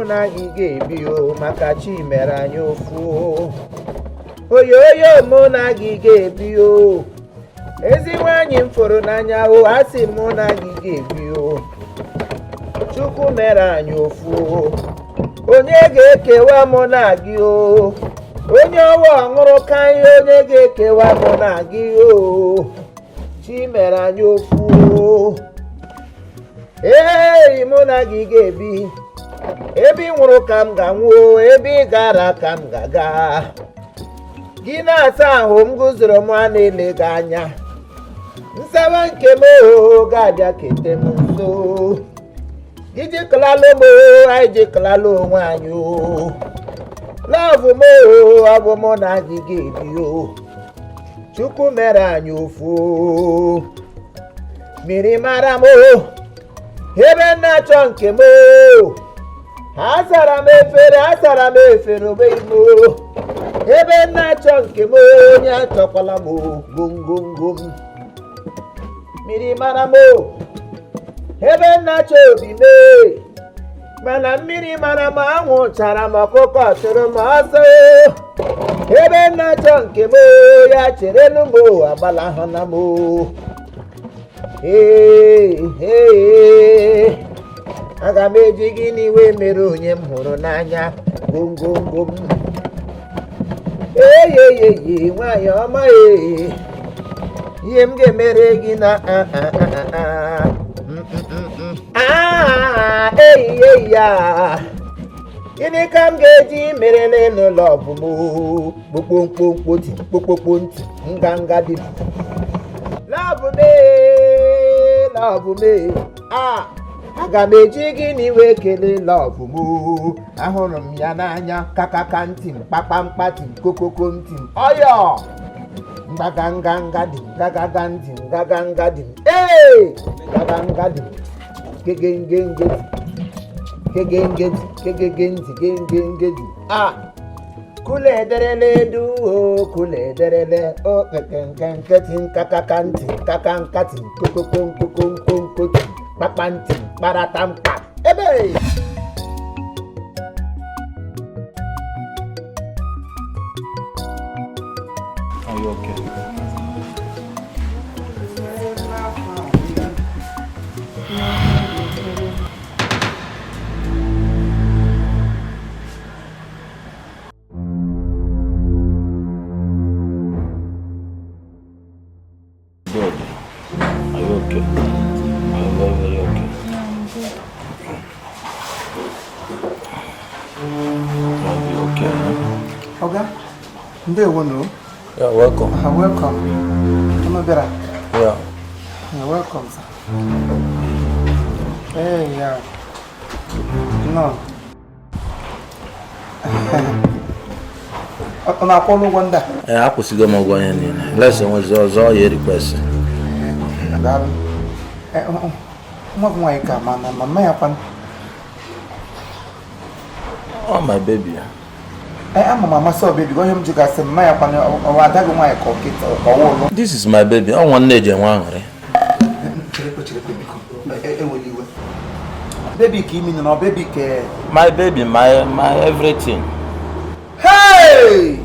na gị ga-ebi o maka chi mere anyị ofu oyoyo mụ na gị ga-ebi o ezi nwaanyị m fụrụ n'anya o asị mụ na gị ga-ebi o Chukwu mere anyị ofu onye ga-ekewa mụ na gị o onye ọwa ọṅụrụ ka ihe onye ga-ekewa mụ na gị o chi mere anyị ofu ee mụ na gị ga-ebi ebe ị nwụrụ ka m ga-anwụ ebe ị gara ka m ga-aga gị na-asa ahụ m guzoro m a na-ele gị anya nsaba nke m ga-abịa kete m nso gị jikọlalụ m anyị jikọlalụ onwe anyị o lọvụ m ọ bụ mụ na gị ga-ebi o Chukwu mere anyị ofu mmiri mara m ebe na-achọ nke m asara m efere ogbe imo ebe na-achọ nke m onye achọkwala m gongongo m mmiri mara m ebe na-achọ obi m mana mmiri mara m anwụchara m ọkụkọ chụrụ m ọsọ ebe na-achọ nke m ya cherelu m agbalahụna m aga m eji gị n'iwe mere onye m hụrụ n'anya gongongo m eyeyeye nwanyị ọma ihe m ga-emere gị na eyiye ya gịnị ka m ga-eji mere n'ụlọ ọbụm kpokpokpokpoti kpokpokpo ntị nganga dị lọbụme aga m eji gị n'iwe ekele lọbụm ahụrụ m ya n'anya kakaka ntị m kpakpamkpati m kokoko ntị m ọyọ ngaganganga dị ngagaga ntị ngaganga dị ngaganga dị kegengedi kule ederele du kule ederele o kekenkenketi nkakakanti kakankati kokokonkokonkoti kpakpanti kparatamkpa ebe Are you okay? Good. Are you okay? Are you very, very okay? Are you okay? Oga, ndewo no. Yeah, welcome. Welcome. Yeah. Welcome, sir. Hey, yeah. No. Ona kwolo wanda. Akwụsịgo m ụgwọ ya niile. Lesson was ọzọ ya request. Dal. Nwa nwa ka mama ya pan. Oh, my baby. I'm mama so baby go him jiga say mama ya pan o adago nwa ka okita o wo. This is my baby. I want neje nwa ahore. Baby ki mi no baby ke My baby, my everything. Hey!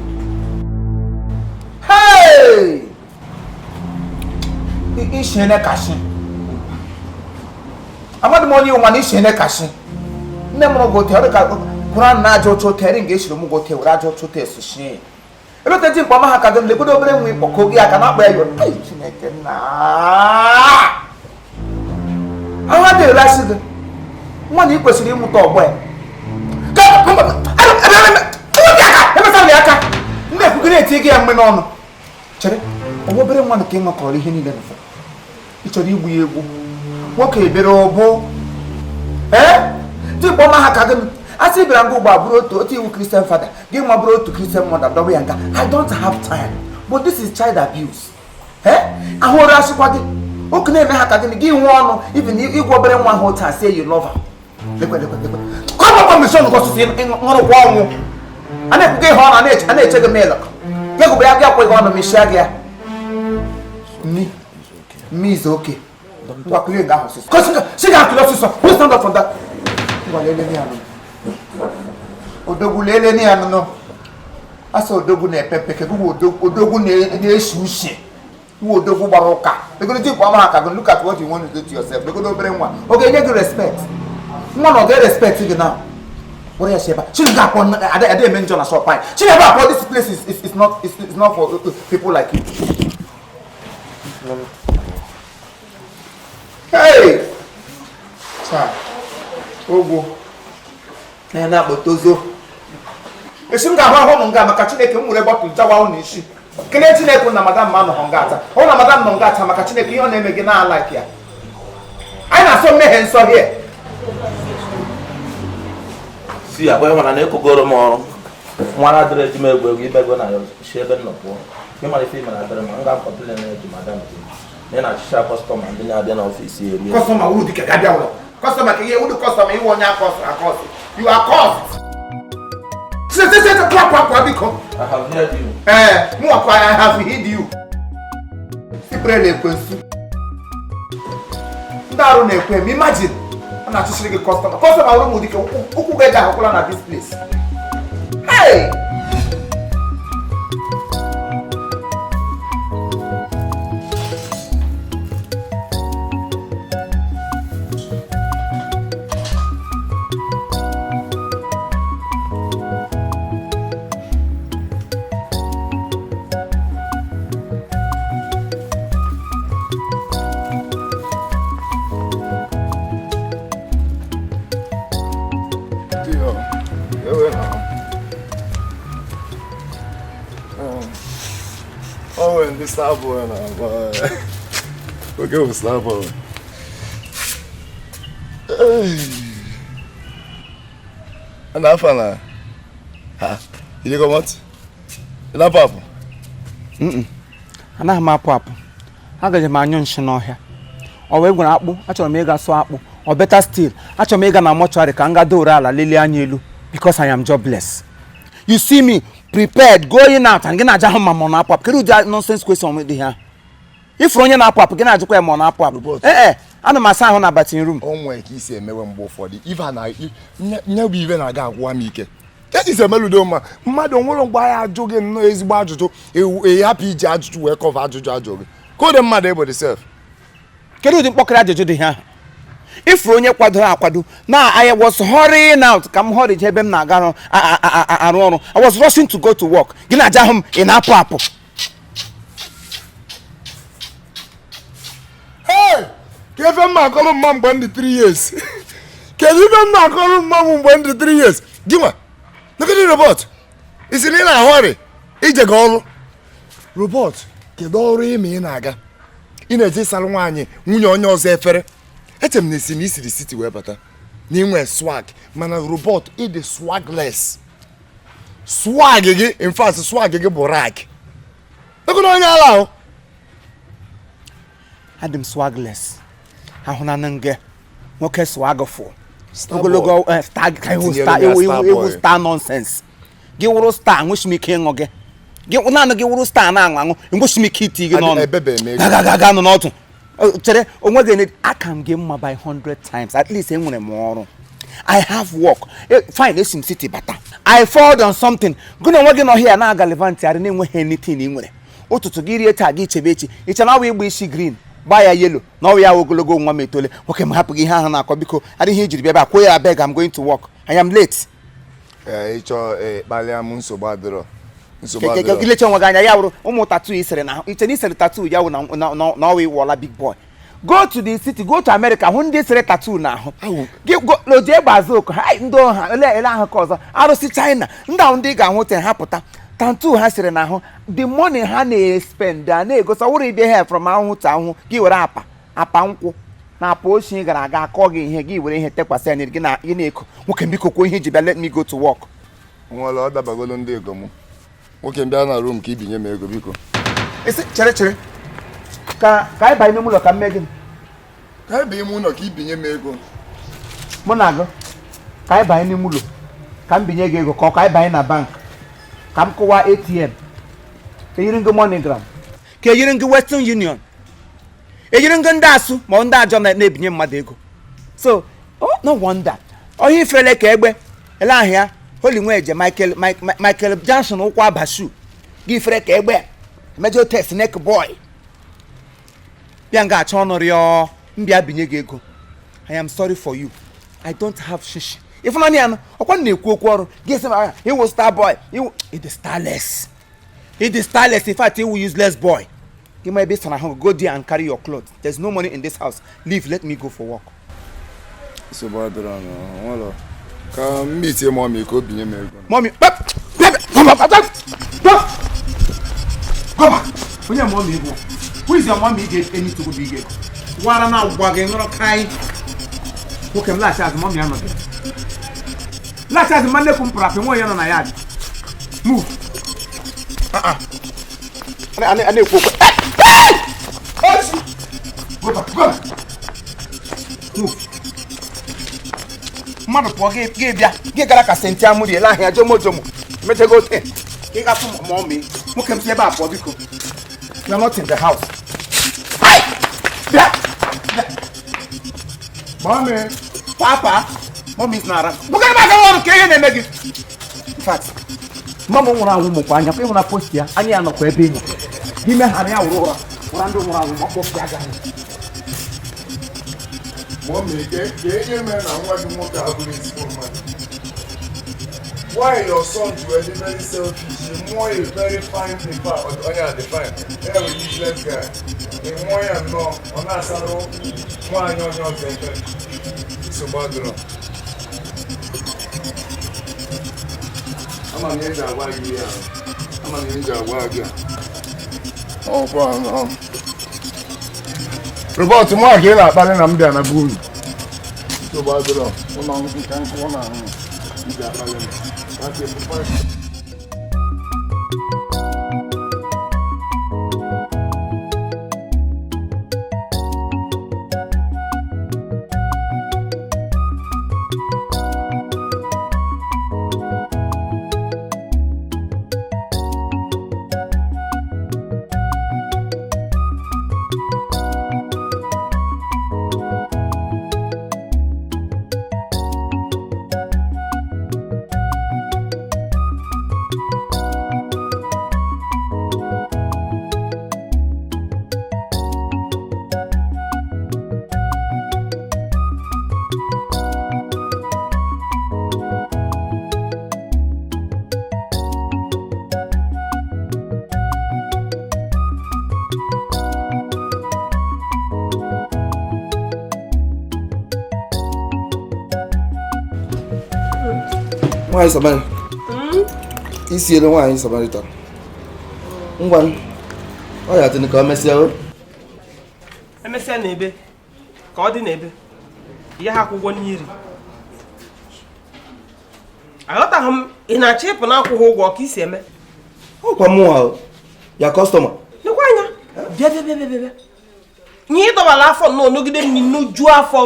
Ishene kashi. Amadu mo ni o mani ishene kashi. Nne mo go te o ka Quran na ajo cho teri nge shiro mo go te ora ajo cho te so shi. Ebe te tin pa ma ha ka dem le bodo bere nwi poko gi aka na pa yo. Ai Chineke na. Awa de Rashid. Mo ni kwesiri imuta ogbo e. Aka nne kwugere eti ya mgbe n'ọnụ chere obere nwa nke ịnọkọrọ ihe niile n'ụfọ ịchọrọ igbu ya egwu nwoke ebere ọbụ dị kpọma ha ka gị asị bịara ngwa ụgbọ bụrụ otu iwu Christian father gị nwa bụrụ otu Christian mother dọbụ ya nga I don't have time but this is child abuse ahụrụ asịkwa gị oke na-eme ha ka gị gị nwe ọnụ even ịgwa obere nwa ahụ otu asị you love her lekwe kọmọkọ mission gosisi ṅụrụkwa ọnwụ ana kuge ho ana eche gemelo ke go ya kwa go no mishagia me is okay wa kule ga ho so ko siga kilo so we stand up for that wa lele ni anu Odogwu lele ni ano. Asa odogwu na epepe ke odogwu na esu ushi. Wo odogwu gbara ụka. Because you look at what you want to do to yourself. Because obere nwa. Okay, you get respect. Nwa no get respect you now. What are you saying? She never upon Ada mention a shop pine. She never upon this place is not for people like you. Hey! Cha. Ogo. Na botozo. Esi nga ha ho nga maka Chineke nwere bottle jawa ho n'ishi. Kele Chineke na madam ma no ngata. Ho na madam no ngata maka Chineke ihe na eme gi na like ya. Anyị na-asọ mmehie nsọ here. Si agwa mana na ekogoro m ọrụ. Nwa na dịrị eji m egwu ibego na shi ebe nnọpụ. Ke mara ife mana dịrị m nga kọpile na eji madam. Na chicha customer ndị na-abịa n'ọfịs eri. Customer who dike ga bịa ụlọ. Customer ke ihe who customer iwe onye akọs. You are cost. Say, because I have heard you. I have heard you. Pray imagine. I'm not just a customer. Customer who get at this place. Hey! Oh, and this Starboy now, we'll go with Starboy. And that fella, ha? You go what? You not papa? Ana m apụ apụ. Agaghị m anyụ nshi n'ọhịa. Ọ wee gwara akpụ, achọrọ m ịga sụọ akpụ. Or better still, achọrọ m ịga na mortuary ka m ga doo ala lelee anya elu because I am jobless. You see me prepared going out and gonna jam my money up. Can you do nonsense question with here? If onye na apụ gonna ajukwa ya money up. Ana m asa ahụ na bathing room. Onwe ka isi emewe mgbe ụfọdụ. Even na nye bụ ive na-aga agwa m ike. That is a meludo ma. Mmadụ nwere mgbe ya ajụ gị nnọọ ezigbo ajụjụ. Happy iji ajụjụ wee cover ajụjụ ajụ gị. Code mmadụ ebo the self. Kedu ụdị mkpọkọrọ ajụjụ dị ha? If onye kwadoro akwado, now I was hurrying out. Come hurry ebe m na-aga arụ ọrụ. I was rushing to go to work. Gina jahum in apụ. Hey! Kefe mma akọrọ mma mgbe ndị 3 years. Kedu ife mma akọrọ mma mgbe ndị 3 years? Gima. Look at the robot. Isi na ị na-ahọrị ije ga ọrụ. Robot, kedu ọrụ ime ị na-aga? Ị na-eje salụ nwaanyị nwunye onye ọzọ efere. Etem na esi n'isi the city wee bata. N'inwe swag, mana robot ịdị swagless. Swag gị, in fact swag gị bụ rag. Look at onye ala ahụ. Adam swagless. Ahụ na nge. Nwoke swagful. Ogologo star nonsense. Gị wụrụ star nweshi m ike ịṅụ gị. Gị naanị gị wụrụ star na-aṅụ nweshi m ike iti gị n'ọnụ. Gaga nọ n'ọtụ. Chere onwe gị I can give my by 100 times. At least enwere m ọrụ. I have work. Fine, esi m city bata. I fall on something. Gụna onwe gị nọ here na-aga Levant arị na-enweghị anything ị nwere. Ụtụtụ gị rie taa gị chebe echi. Iche na ọwa igba isi green. Gba ya yellow. Na ọwa ya ogologo nwa m etole. Okay, m hapụ gị ihe ahụ na-akọ biko. Adịghị ejiri bịa ebe a kwụ ya abeg, I'm going to work. I am late. Ịchọ kpalịa m nsogbu adịrọ. Ilecha onwe gị anya ya wụrụ ụmụ tattoo isere na iche na isere tattoo ya wụ na ọwa iwọla big boy. Go to the city, go to America, hụ ndị sere tattoo na ahụ. Loje gbazo oku ha ndị ọha ele ahụ ka ọzọ arụsị China ndị ahụ ndị ga-ahụ te ha pụta tattoo ha sere na ahụ the money ha na-spend na-egosa wụrụ ibe ha from ahụ ta ahụ gị were apa nkwụ na apa oshi gara aga akọ gị ihe gị were ihe tekwasị anya gị na-eko nwoke biko kwuo ihe ji bịa let me go to work. Nwere ọ dabagolo ndị ego m. Nwoke mbịa na room ka ibinye m ego biko. Isi chere ka anyị banye n'ime ụlọ ka mme gị. Ka anyị banye n'ime ụlọ ka ibinye m ego. Mụ na agụ ka anyị banye n'ime ụlọ ka m binye gị ego ka anyị banye na bank ka m kụwa ATM ka eyiri ngị MoneyGram ka eyiri ngị Western Union eyiri ngị ndị asụ ma ndị ajọ na-ebinye mmadụ ego. So no wonder onye ifrele ka egbe Elahia, holy wager, Michael Johnson, Okwa Bashu. Give Rek Egbe, Major Test Neck Boy. Yanga honor your Mbia Binyego. I am sorry for you. I don't have shish. If Manian, upon the quarter, guess he was star boy. It is starless. It is starless. In fact, he will useless boy. You might be son of go there and carry your clothes. There's no money in this house. Leave, let me go for work. So bad, come meet your mommy, could be a Mommy, come on. When your mommy, who is your mommy? Get any to be good. What am I wagging on a kind? Who can last as mommy? I'm not. Last as Monday from Pratt and one on a yard. Move. I need to go back. Move. Mother, forgive ya. Get like a sentia moody, like a jomo. Better go there. Get up from mommy. Who can say about Bobby? You're not in the house. Mommy, Papa, Mommy's not around. Look at my okay and make it. In fact, Mamma won't have a woman. If you want to post here, I am not going to be. Give me a Aurora. Mommy, get man, I want to want to have this for money. Why your son very, very selfish? More is very fine people. Oh, yeah, the fine. Yeah, we useless guy. The more you know, on that salon, more I know your thing. So bad, I'm a ninja, why you are? I'm a ninja, why you are? Oh, wow. Robot, tomorrow, I'm going to be so bad, I'm going to Why is somebody? Is he the one? Somebody talk. One. Oh, yeah, to come, Monsieur. Emesịa n'ebe ka ọ dị n'ebe ya ha akwụkwọ n'iri aghọtaghị m ị na-achọ ịpụ n'akwụghị ụgwọ ka isi eme Ọkwa mụ ya customer. nekwa anya bịa nye ịdọbala afọ nnọọ n'ogide m n'uju afọ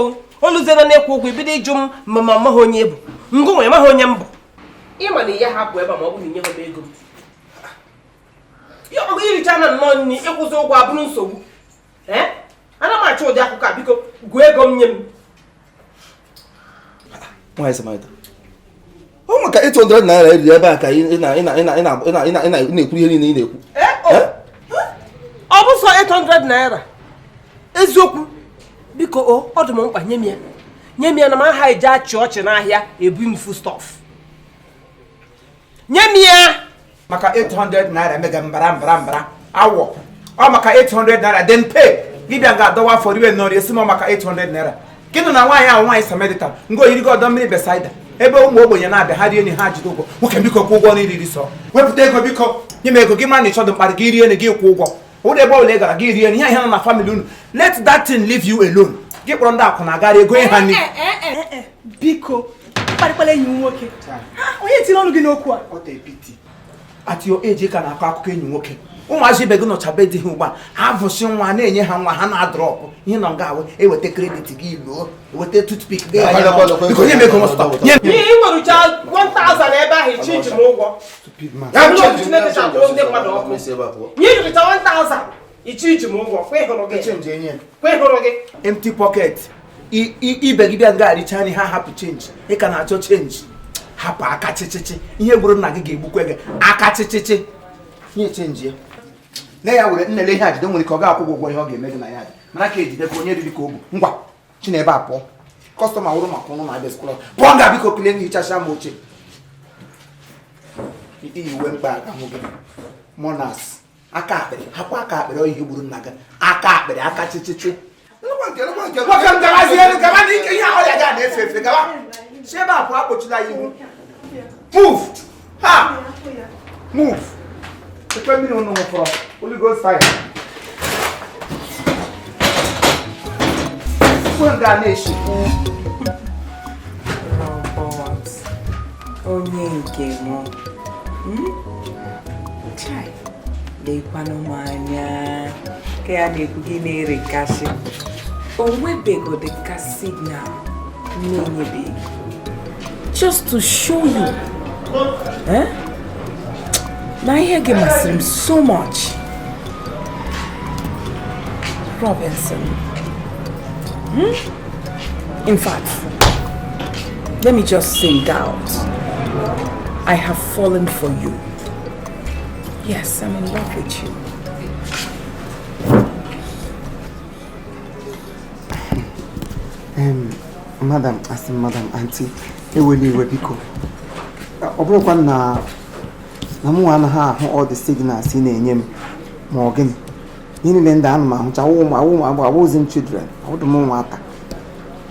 oluziena na-ekwu ụgwọ ebido ịjụ m ma amaghị onye bụ ngụ nwe amaghị onye m bụ ịma na ya hapụ ebe ma ọ bụ na inye ha ego m ya ọgụ iricha na nnọọ nri ịkwụsị ụgwọ abụrụ nsogbu ana m achọ ụdị akụkọ a biko gụọ ego m nye m Why is somebody? Oh, maka 800 naira eri ebe a ka ị na-ekwu ihe niile ị na-ekwu. Ọ bụ sọ 800 naira eziokwu biko ọ dị m mkpa nye m ya na m aha eje achị ọchị n'ahịa ebu m foodstuff nye m ya maka 800 naira emega mbara awọ ọ maka 800 naira then pay dibịa ga-adọwa for iwe nọrọ esi m maka 800 naira gịnụ na nwaanyị ahụ nwaanyị samedita ngo yirigo ọdọ mmiri besaida ebe ụmụ ogbenye na-abịa ha rie ni ha jide ụgwọ nwoke biko kwụ ụgwọ n'iriri sọ wepụta ego biko nye m ego gị mara na ịchọdụ mkparị gị rie gị kwụ ụgwọ ụdị ebe ọbụla ị gara gị rie ihe nọ na family unu let that thing leave you alone gị kpọrọ ndị akwụna agara ego ha nri biko kparịkpara enyi m nwoke onye tiri ọnụ gị n'okwu a at your age ka na-akọ akụkọ enyi nwoke ụmụazị ibe gị nọcha be di ha ugbu a ha vụsị nwa na-enye ha nwa ha na-adrọpụ ihe nọ nga awe eweta kredit gị luo eweta toothpick gị biko nye m ego m stop nye ihe ị nwerucha 1000 ebe ahụ ichi iji m ụgwọ nye ijiricha 1000 ichi iji m ụgwọ kwe hụrụ gị empty pocket ibe gị bịa nga aricha anyị ha hapụ change ị ka na-achọ change hapụ aka chichichi ihe gburu nna gị ga-egbukwe gị aka chichichi nye chenji ya na ya were nnele ihe ajide nwere ka ọ ga-akwụ ụgwọ ihe ọ ga-eme gị na ya mana ka ejide ka onye riri ka o bu ngwa chinebe a pụọ kọstọma wụrụ maka ụnụ na-abịa skwụlọ pụọ ga biko kele nhichacha m oche iwe mkpa ahụ gị monas aka akpịrị hapụ aka akpịrị ọ ihe gburu nna gị aka akpịrị aka chichichi si ebe a pụọ akpọchila ya ihu move ha move ekwe mmiri ụnụ nwụfọrọ Holy Ghost fire kwe nga na-eshi Robot onye nke m chai lekwanụ m anya ka ya na-ekwu gị na-erekasị o nwebego the ka signal na-enyebeghị just to show you na ihe gị masịrị m so much Robinson. In fact, let me just say it out. I have fallen for you. Yes, I'm in love with you. Madam, as in Madam Auntie, eweli biko. Obrokwa na mu ha all the signals in enye m ma ogin. Yini le nda anu ma hu cha wo wasn't children. I would mo nwata.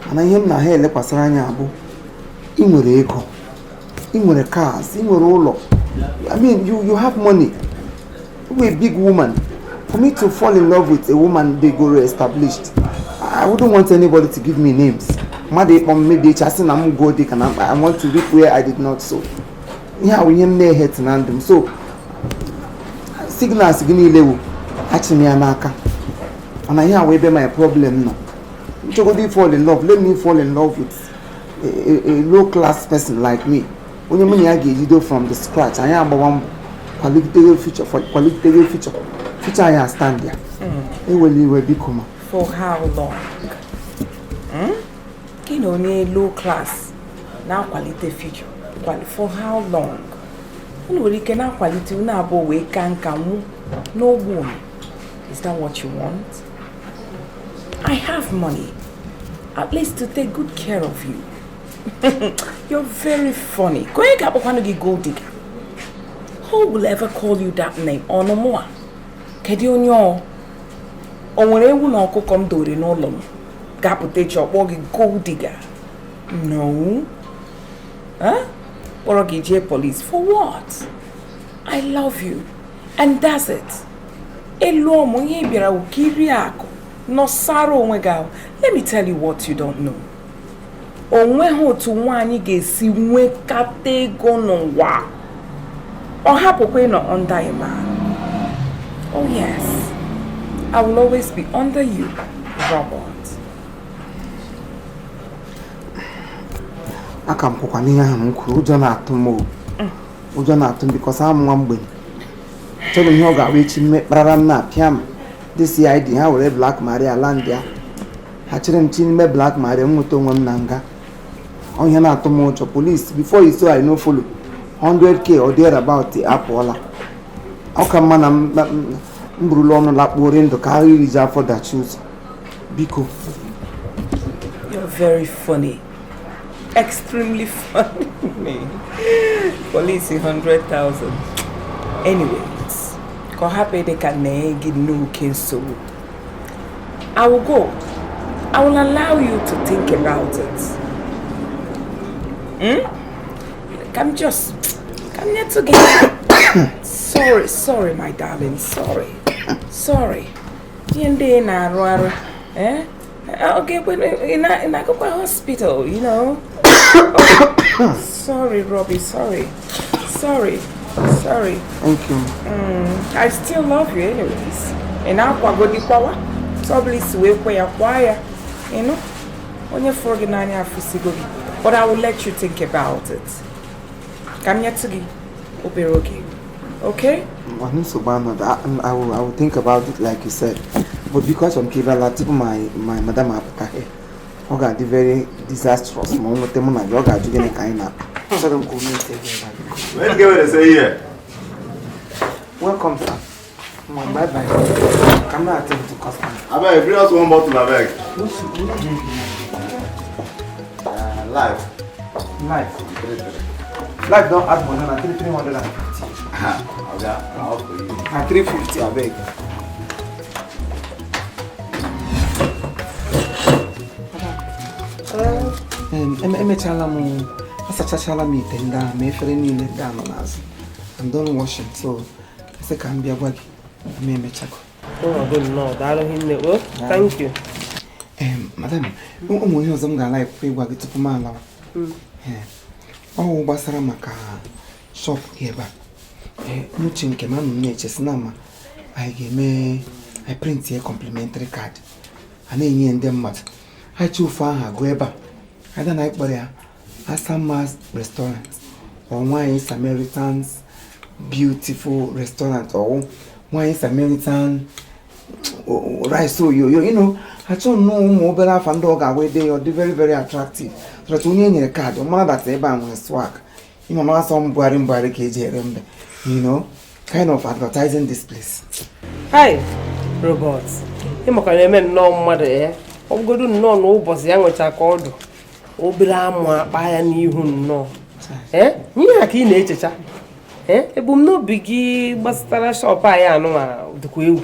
Ana ihe m na ha elekwasara anya abụ I nwere ego. I nwere cars, I nwere ụlọ. I mean, you have money. You're a big woman. For me to fall in love with a woman they go established, I wouldn't want anybody to give me names. Maybe chasing I'm go dick and I want to reap where I did not sow. Yeah, we am near head and them. So signals gini lewu actually anaka. And I hear we be my problem now. You fall in love. Let me fall in love with a low class person like me. When you mean I get you from the scratch, I am one qualitative future for qualitative future. Future I stand there. It will become. For how long? You know, low class, now quality future. For how long? You know, you cannot quality now, but we can't come. No one. Is that what you want? I have money, at least to take good care of you. You're very funny. Go ahead, get gold digger. Who will ever call you that name? Or no more? Kedionyo. Or whenever no come do it no long. Gapote your gold digger. No. Huh? Or a police. For what? I love you. And that's it. Elo monye bira ukiri ako. No saro onwega. Let me tell you what you don't know. Onwe ho to wanyi gesi nwe kate go no wa. Or hapo kwe no under a man. Oh yes. I will always be under you, Robert. Akam kwa niya mkuru ujo na atumo. Ujo na atum because I'm one bin. Tell me how which brother na piam. This idea how we Black Maria land there. Hachirem chin me Black Maria muto nanga. On ya na atumo cho police before you saw I no follow 100k or there about the apola. How come man mbrulo no lapborin to carry reserve for that shoes. Biko. You're very funny. Extremely funny. Police 100,000. Anyways, ko happy they can get no cancel. I will go. I will allow you to think about it. Come here together. Sorry, my darling. Sorry. Yende na ruara. Okay, when in a hospital, you know. Sorry, Robbie. Sorry. Thank you. I still love you, anyways. And now, go di power. So please wait for your choir. You know, when you're forgetting, but I will let you think about it. Come here to be okay. Okay? I will think about it like you said. But because I'm Kivala, my madam Apaka, I got the very disastrous moment. I got to get a kind of When you get say here? Welcome, sir. Bye bye. Come and attend to customer. I beg, bring us one bottle, I beg. Live. Life don't add money na 350. Okay, I'll for you. Na 350 I beg. Emechala m asachachala m ite ndị ahụ ma efere niile ndị ahụ n'azụ. I'm done washing, so I ka m bịa gwa gị ma emechago. Thank you. Madam, ụmụ ihe ọzọ m ga-ala ikwu ịgwa gị tupu m alawa. Ọ gbasara maka shop ebe a. N'uche nke m anụ m na-echesi na ma anyị ga-eme anyị print a complimentary card. A na-enye ndị mmadụ. Ha chi ofu ahụ agụ ebe a. Ada na ịkpọrọ ya Asamas Restaurant or Nwanyị Samaritan's Beautiful Restaurant or Nwanyị Samaritan rice oyoyo, you know. I don't know more better from dog away they are very, very attractive. So to me a card, or mother that's a with swag. You know, some wearing barricades here, you know, kind of advertising this place. Hi, robots. Imo Comedy no mother eh. I'm going to know no boss young with a cord. Obama buy a new no. Eh? You are keen nature. Eh? A boom no biggie, but start a shop I know the queue.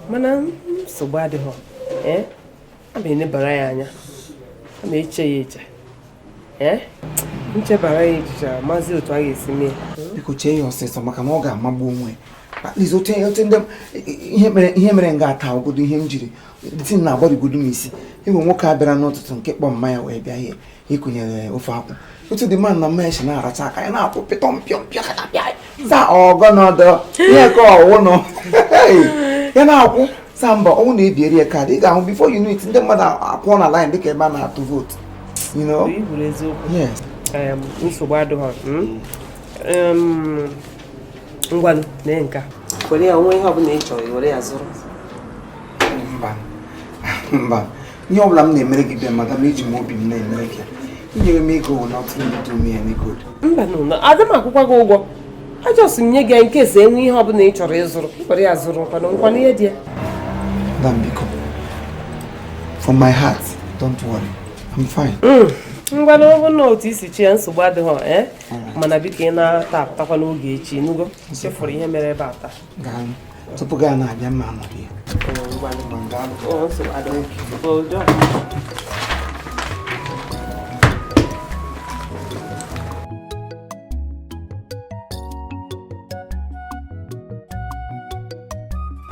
Mana so bad ho abi ne baraya anya na eche nche baraya eche mazi otu a ga-esi mee biko chee ya ọsịsọ maka na ọ ga-amagbu onwe at least ote ndị ihe mere nga ata obodo ihe m jiri tin na agbarigodo m isi enwe nwoke abịara n'ụtụtụ nke kpọ mmanya wee bịa ihe ịkụnyere ofe akwụ otu dị man na mmanya shi na-aracha aka ya na-akwụ pịtọm pịọm pịakatapịa za ọgọnọdọ ihe ka ọwụ nọ ya na-akwụ samba ọnwụ na-ebieri ya kaadị ị ga-ahụ before you know it ndị mmadụ akwụọ na line dịka ebe a na-atụ vote, you know. Yes. Nsogbu adịghị ngwanụ na nka were ya onwe ihe ọbụla ị chọrọ were ya zụrụ. Mba ihe ọbụla m na-emere gị bịa maka m eji m obi m na-emere gị inyere m ego will not do me any good. Mba na ada m akwụkwa gị ụgwọ ajọs nye gị nke esi enwe ihe ọbụla ị chọrọ ịzụrụ were ya zụrụ nkwanụ ihe dị ya. Dambiko, from my heart, don't worry, I'm fine. Ngwanụ ọ bụ na otu isi chi ya nsogbu adịghị mana biko ị na-ata apụtakwa n'oge echi nugo chefuru ihe mere ebe a taa. Gaa tupu gaa na-abịa mma anọghị ya.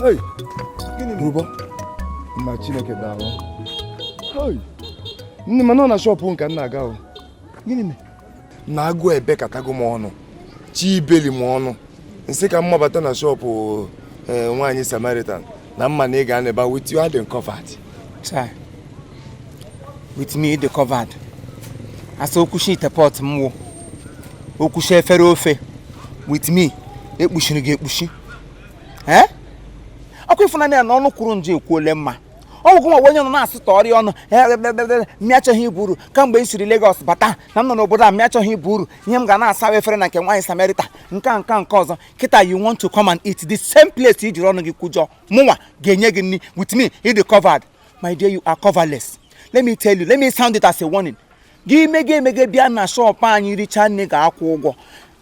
Hey, gịnị bụ ma Chineke daalụ. Hey, nne m nọ na shop nke m na-aga o. Gịnị me? Na-agụ ebe katago m ọnụ. Chi ibeli m ọnụ. Nsị ka m mabata na shop Nwanyị Samaritan na mma na ị ga n'ebe with you had covered. Sir, with me the covered. Asa okushi ite pot mwo. Okushi efere ofe. With me, ekpushiri gị ekpushi. Eh? Ọkụ ifunanya na ọnụ kwuru nje ekwuole mma. Ọ bụkwa nwa onye nọ na-asụta ọrịa ọnụ mmịa achọghị ibu uru kamgbe m siri Lagos bata na m nọ n'obodo a mmịa achọghị ibu uru ihe m ga na-asa efere na nke Nwanyị Samaritan nke ọzọ kịta you want to come and eat the same place ijiri ọnụ gị kwujọ mụnwa ga-enye gị nri with me you dey covered. My dear, you are coverless. Let me tell you, let me sound it as a warning. Gị emege bịa na shop anyị richa nne ga-akwụ ụgwọ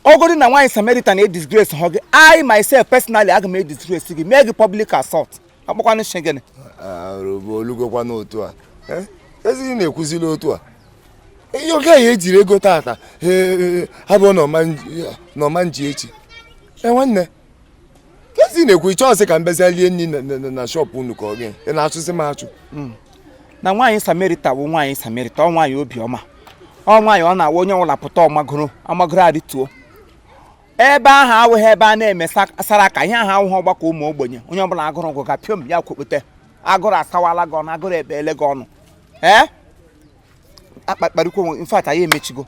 ogori na Nwanyị Samaritan e disgrace hug I myself personally aga m disgrace gị mee gị public assault akpọkwanụ shegene robo olugokwa n'otu a ezi na-ekwuzili otu a ihe oge ya ejiri ego tata abụ na ọma nji echi nwanne ezi na-ekwu chọọsị ka mbezalie nri na shop unu ka ọ gị ị na-achụsị m achụ na Nwanyị Samaritan bụ Nwanyị Samaritan ọ nwanyị obiọma ọ nwanyị ọ na-awa onye ọbụla pụta ọmagoro adịtuo ebe ahụ awụghị ebe a na-eme sara aka ihe ahụ awụghị ọgbakọ ụmụ ogbenye onye ọbụla agụrụ ọgụ ga pịọm ya kwekpete agụrụ asawala gị ọnụ agụrụ ebeele gị ọnụ akpakparịkwa in fact anyị emechigo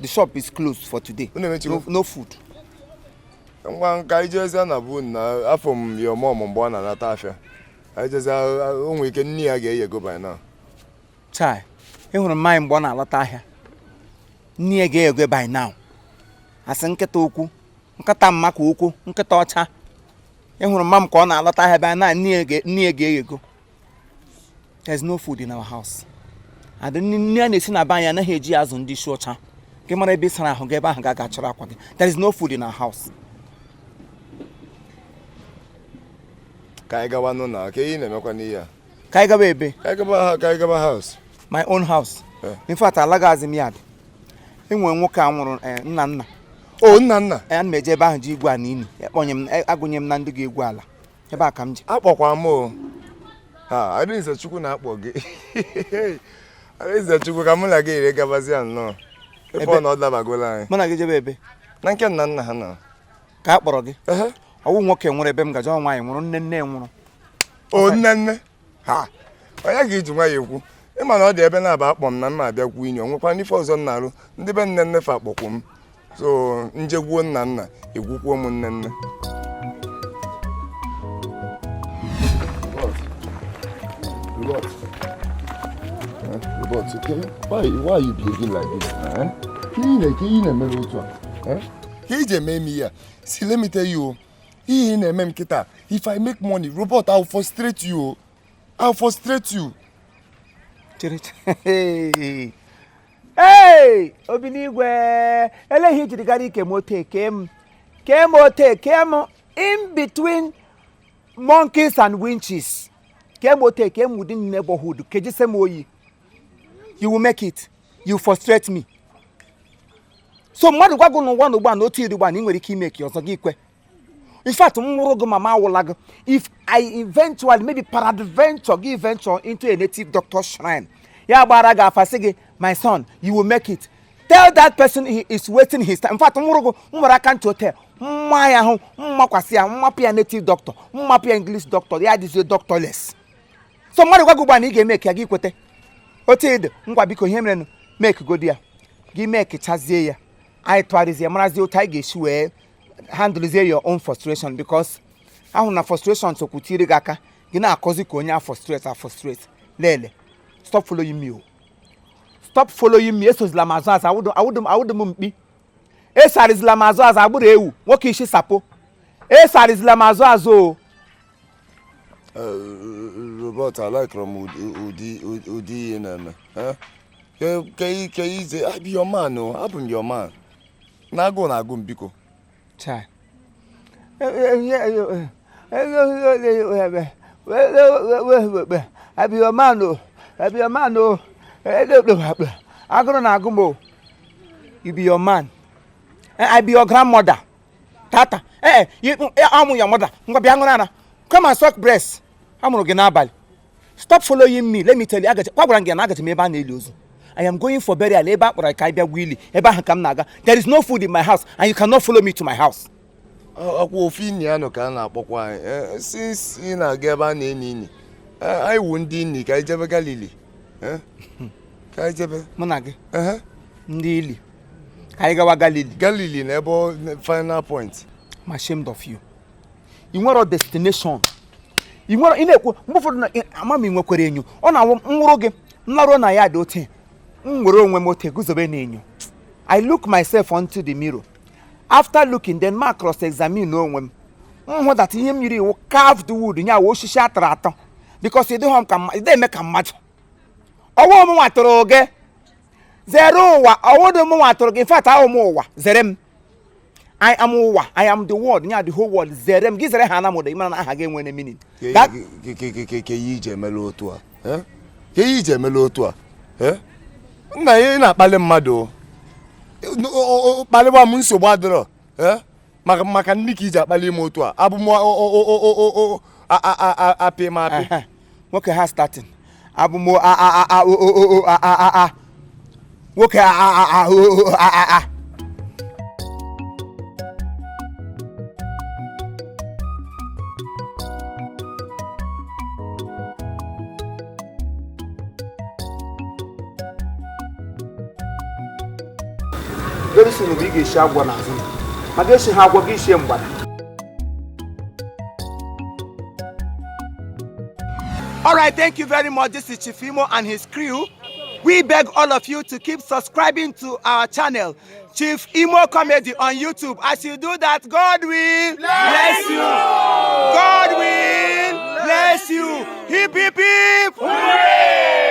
the shop is closed for today no food. Ngwa nka ijezi na bụ na afọ m ya ọmụmụ mgbe ọ na-anata afịa ijezi onwe ike nne ya ga-eyego by now. Chai, ị hụrụ mmanya mgbe ọ na-alọta ahịa nne ga-ego by now. Asị nkịta okwu, nkịta mma ka okwu, nkịta ọcha. Ịhụrụ mma m ka ọ na-alọta ebe na nne ga-ego. There's no food in our house. And nne a na-esi na be anyị anaghị eji azụ ndị isi ọcha. Gị mara ebe sara ahụ gị ebe ahụ ga chọrọ akwa gị. There is no food in our house. Ka anyị gawa n'ụlọ, ka ị na-emekwa n'ihe a. Ka anyị gaba ebe? Ka anyị gaba house. My own house. In fact, alagaghịzi m yard. Enwere nwoke a nwụrụ nna. Oh, nna. Ana m eje ebe ahụ ji igwu ala ini. Agụnye m na ndị ga-egwu ala. Ebe a ka m je. Akpọkwa m o. Ha, Adaeze Chukwu na-akpọ gị. Adaeze Chukwu ka mụ na gị ire gabazi nnọọ. Ebe ọ na ọ dabagola anyị. Mụ na gị jebe ebe? Na nke nna ha na. Ka a kpọrọ gị? Ọwụ nwoke nwere ebe m gaje nwaanyị nwụrụ nne nwụrụ. O nne. Ha. Onye ga-eji nwa ya ekwu. Ịma na ọ dị ebe na-aba akpọ m na mma abịakwu inyo. Nwekwa n'ife ọzọ m na-arụ. Ndị be nne fa akpọkwu m. So njegwuo nna egwukwuo m nne. Robert, okay? Why are you behaving like this? See, let me tell you, if I make money, Robert, I'll frustrate you. Hey! Obinigwe! Elehi jiri gara ike mote kem in between monkeys and winches. Kem within neighborhood. Keji semoyi. You will make it. You frustrate me. So mmadụ gwa gụ n'ụwa n'ụgba na otu iri gba na ị nwere ike ime ka ọzọ gị kwe. In fact, mama will if I eventually, maybe peradventure, give venture into a native doctor's shrine. Ya baraga fasige, my son, you will make it. Tell that person he is wasting his time. In fact, can to tell. Mwapia native doctor, mwapia English doctor, ya is a doctorless. So mmadụ gwa gụ make ya gị kwete. Otid, ngwa biko hemren make go dia. Gi make chazie ya. I twarizie marazi otage shwe. Handle your own frustration because I have frustration to kutiri gaka. Gina akozi konya frustrate. Lele. Stop following me. Stop following me. Eso zlamazo I would mumpi. Esa zlamazo as I would ewu. Woki shi sapo. Esa zlamazo azo. Robert, I like Udi in them. Huh? I be your man, no? I'm your man. Nago biko. Chai. I be your man, no. I be your man, no. I go na gumbo. You be your man. I be your grandmother. Tata. I'm your mother. Come and suck breast. I'm going to stop following me. Let me tell you. I am going for burial. There is no food in my house, and you cannot follow me to my house. Since you know, I won't dini. Galili. Monage. Ndili. Galili. Never final point. I'm ashamed of you. You want a destination. You want in a mammy mokwere you. On our mroge, Narona yadote. I look myself onto the mirror. After looking, then Mark cross-examine no one. That him you carved wood in your wash shatter because you don't come, they make a match. A woman water zero, I wouldn't water. In fact, I am more. Zerem. I am over. I am the word near the whole world. Zerem gives a hanamo the man again when a minute. That Melotua. Eh? Melotua. Eh? Na kpali mmadụ kpali wa m nsogbu adịrọ maka ndị ka iji akpali m otu a abụ m apị m apị nwoke ha starting abụ m nwoke very soon we get shagwa na azụ ma ga-eshi ha agwa gị shie mgbada. All right, thank you very much. This is Chief Imo and his crew. We beg all of you to keep subscribing to our channel, Chief Imo Comedy on YouTube. As you do that, God will bless you. God will bless you. Hip, hip, hip. Hooray!